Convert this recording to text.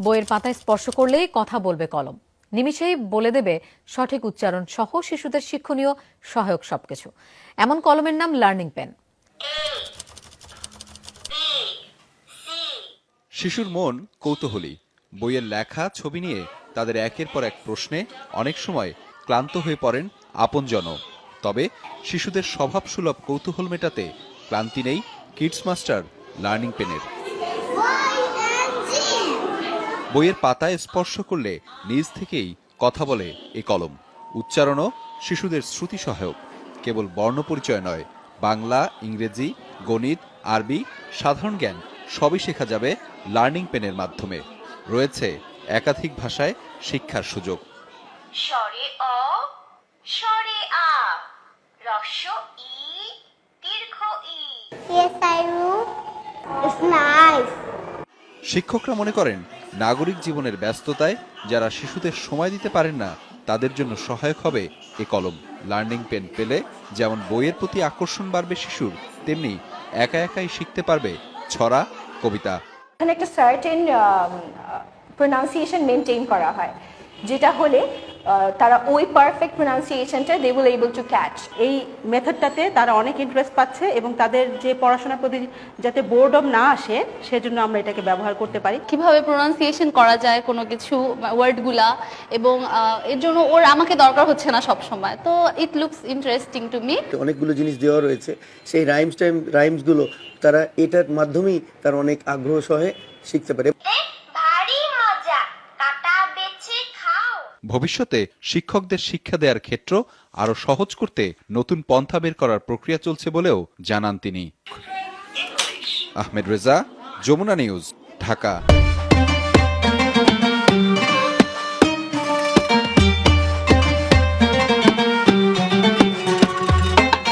বইয়ের পাতায় স্পর্শ করলেই কথা বলবে কলম, নিমিষেই বলে দেবে সঠিক উচ্চারণ সহ শিশুদের শিক্ষণীয় সহায়ক সবকিছু। এমন কলমের নাম লার্নিং পেন। শিশুর মন কৌতূহলী। বইয়ের লেখা ছবি নিয়ে তাদের একের পর এক প্রশ্নে অনেক সময় ক্লান্ত হয়ে পড়েন আপনজনও। তবে শিশুদের স্বভাবসুলভ কৌতূহল মেটাতে ক্লান্তি নেই কিডস মাস্টার লার্নিং পেনের। বইয়ের পাতায় স্পর্শ করলে নিজ থেকেই কথা বলে এই কলম। উচ্চারণও শিশুদের শ্রুতি সহায়ক। কেবল বর্ণপরিচয় নয়, বাংলা, ইংরেজি, গণিত, আরবি, সাধারণ জ্ঞান সবই শেখা যাবে লার্নিং পেনের মাধ্যমে। রয়েছে একাধিক ভাষায় শিক্ষার সুযোগ। স্বরে অ, স্বরে আ, হ্রস্ব ই, দীর্ঘ ই। Yes, I do. It's nice. শিক্ষকরা মনে করেন নাগরিক জীবনের ব্যস্ততায় যারা শিশুদের সময় দিতে পারেন না তাদের জন্য সহায়ক হবে এ কলম। লার্নিং পেন পেলে যেমন বইয়ের প্রতি আকর্ষণ বাড়বে শিশুর, তেমনি একা একাই শিখতে পারবে ছড়া, কবিতা। এখানে একটা সার্টেন প্রোনাউন্সিয়েশন মেনটেন করা হয়, যেটা হলে তারা ওই পারফেক্ট প্রোনাউন্সিয়েশনটা they will able to catch. এই মেথডটাতে তারা অনেক ইন্টারেস্ট পাচ্ছে এবং তাদের যে পড়াশোনার প্রতি যাতে বোর্ডম না আসে সেজন্য আমরা এটাকে ব্যবহার করতে পারি। কিভাবে প্রোনাউন্সিয়েশন করা যায় কোনো কিছু ওয়ার্ডগুলা, এবং এর জন্য ওর আমাকে দরকার হচ্ছে না সব সময়, তো it looks interesting to me. অনেকগুলো জিনিস দেওয়া রয়েছে, সেই রাইমসগুলো তারা এটার মাধ্যমেই তারা অনেক আগ্রহ সহে শিখতে পারে। ভারী মজা, কাটা বেছে খাও। ভবিষ্যতে শিক্ষকদের শিক্ষা দেওয়ার ক্ষেত্র আরও সহজ করতে নতুন পন্থা বের করার প্রক্রিয়া চলছে বলেও জানান তিনি। আহমেদ রেজা, যমুনা নিউজ, ঢাকা।